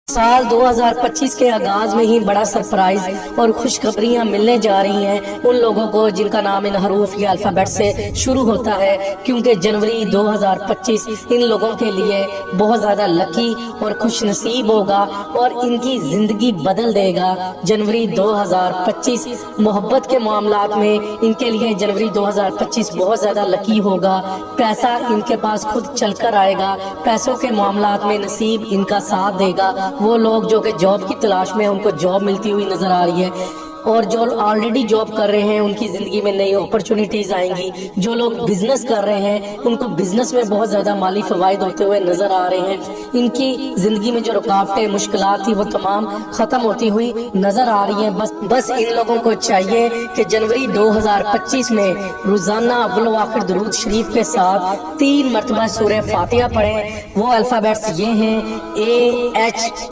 साल 2025 के आगाज में ही बड़ा सरप्राइज और खुशखबरियां मिलने जा रही हैं उन लोगों को जिनका नाम इन हरूफ या अल्फाबेट से शुरू होता है, क्योंकि जनवरी 2025 इन लोगों के लिए बहुत ज्यादा लकी और खुश नसीब होगा और इनकी जिंदगी बदल देगा। जनवरी 2025 मोहब्बत के मामलात में इनके लिए जनवरी 2025 बहुत ज्यादा लकी होगा। पैसा इनके पास खुद चलकर आएगा, पैसों के मामलात में नसीब इनका साथ देगा। वो लोग जो कि जॉब की तलाश में उनको जॉब मिलती हुई नजर आ रही है और जो ऑलरेडी जॉब कर रहे हैं उनकी जिंदगी में नई अपॉर्चुनिटीज आएंगी। जो लोग बिजनेस कर रहे हैं उनको बिजनेस में बहुत ज्यादा माली फवायद होते हुए नजर आ रहे हैं। इनकी जिंदगी में जो रुकावटें मुश्किलात थी वो तमाम खत्म होती हुई नजर आ रही हैं। बस इन लोगों को चाहिए कि जनवरी 2025 में रोजाना अव्वल व आखिर दुरूद शरीफ के साथ 3 मरतबा सूरह फातिहा पढ़ें। वो अल्फाबेट्स ये हैं: AH